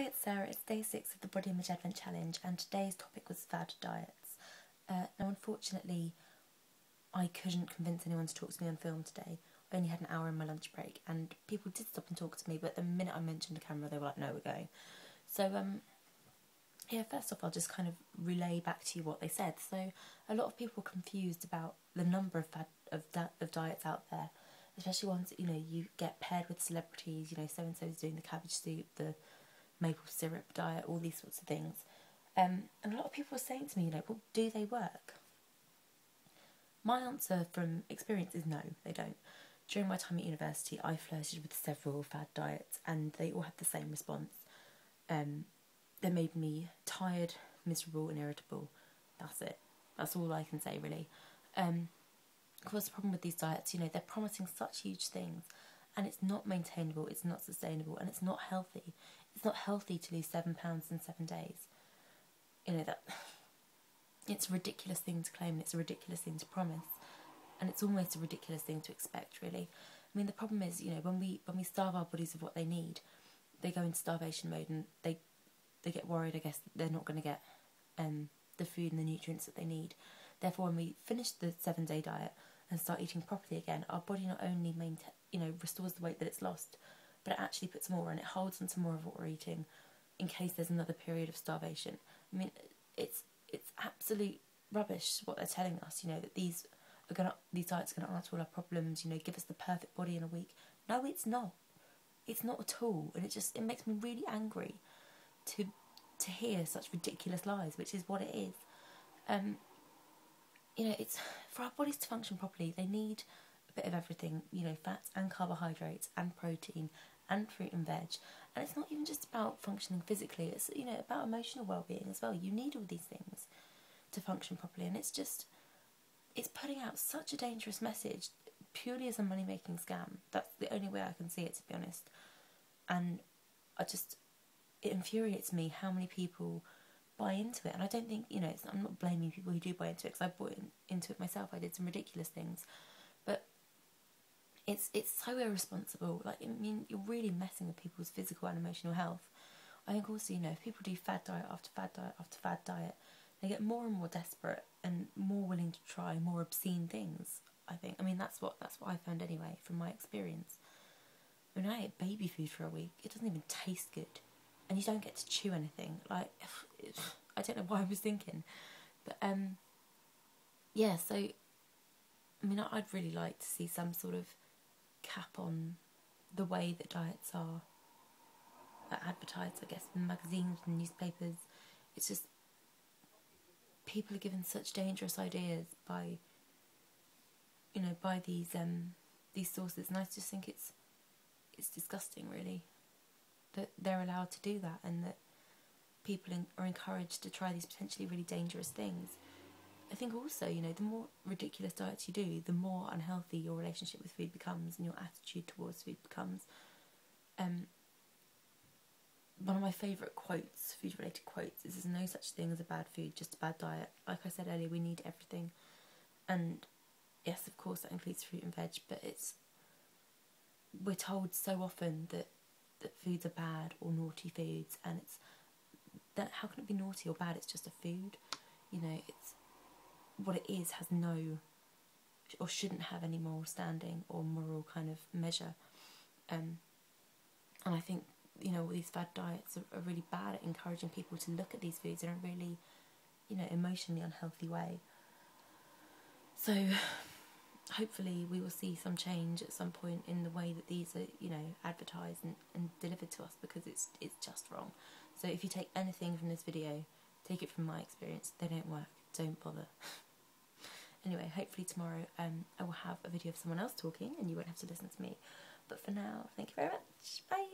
Hi, it's Sarah. It's day 6 of the Body Image Advent Challenge, and today's topic was fad diets. Now, unfortunately, I couldn't convince anyone to talk to me on film today. I only had an hour in my lunch break, and people did stop and talk to me, but the minute I mentioned the camera, they were like, no, we're going. So, yeah, first off, I'll just kind of relay back to you what they said. So, a lot of people are confused about the number of diets out there, especially ones that, you get paired with celebrities, so-and-so is doing the cabbage soup, the maple syrup diet, all these sorts of things. And a lot of people are saying to me, well, do they work? My answer from experience is no, they don't. During my time at university, I flirted with several fad diets, and they all had the same response. They made me tired, miserable and irritable. That's it. That's all I can say, really. Of course, the problem with these diets, they're promising such huge things, and it's not maintainable, it's not sustainable, and it's not healthy. It's not healthy to lose 7 pounds in 7 days. It's a ridiculous thing to claim, and it's a ridiculous thing to promise, and it's almost a ridiculous thing to expect, really. I mean, the problem is, when we starve our bodies of what they need, they go into starvation mode, and they get worried, I guess, that they're not going to get the food and the nutrients that they need. Therefore, when we finish the 7-day diet and start eating properly again, our body not only restores the weight that it's lost, but it actually puts more, and it holds onto more of what we're eating in case there's another period of starvation. I mean, it's absolute rubbish what they're telling us, that these diets are going to answer all our problems, give us the perfect body in a week. No, it's not. It's not at all, and it makes me really angry to hear such ridiculous lies, which is what it is. It's for our bodies to function properly, they need a bit of everything, fats and carbohydrates and protein and fruit and veg. And it's not even just about functioning physically, it's about emotional well-being as well. You need all these things to function properly, and it's putting out such a dangerous message purely as a money-making scam. That's the only way I can see it, to be honest. And it infuriates me how many people buy into it, and I don't think, I'm not blaming people who do buy into it, because I bought into it myself. I did some ridiculous things, but it's so irresponsible. You're really messing with people's physical and emotional health. I think also, if people do fad diet after fad diet after fad diet, they get more and more desperate and more willing to try more obscene things, I think. That's what I found anyway, from my experience. When I ate baby food for a week, it doesn't even taste good, and you don't get to chew anything. I don't know what I was thinking, but yeah. So I'd really like to see some sort of cap on the way that diets are advertised, I guess, in magazines and newspapers. It's just people are given such dangerous ideas by these sources, and I just think it's disgusting, really, that they're allowed to do that, and that people are encouraged to try these potentially really dangerous things. I think also, the more ridiculous diets you do, the more unhealthy your relationship with food becomes and your attitude towards food becomes. One of my favourite quotes, food-related quotes, is there's no such thing as a bad food, just a bad diet. Like I said earlier, we need everything. And yes, of course, that includes fruit and veg, but we're told so often that foods are bad or naughty foods, and how can it be naughty or bad? It's just a food. It's what it is, has no, or shouldn't have any moral standing or moral kind of measure. And I think, these fad diets are really bad at encouraging people to look at these foods in a really, emotionally unhealthy way. So hopefully we will see some change at some point in the way that these are, advertised and delivered to us, because it's just wrong. So if you take anything from this video, take it from my experience. They don't work. Don't bother. Anyway, hopefully tomorrow I will have a video of someone else talking and you won't have to listen to me. But for now, thank you very much. Bye.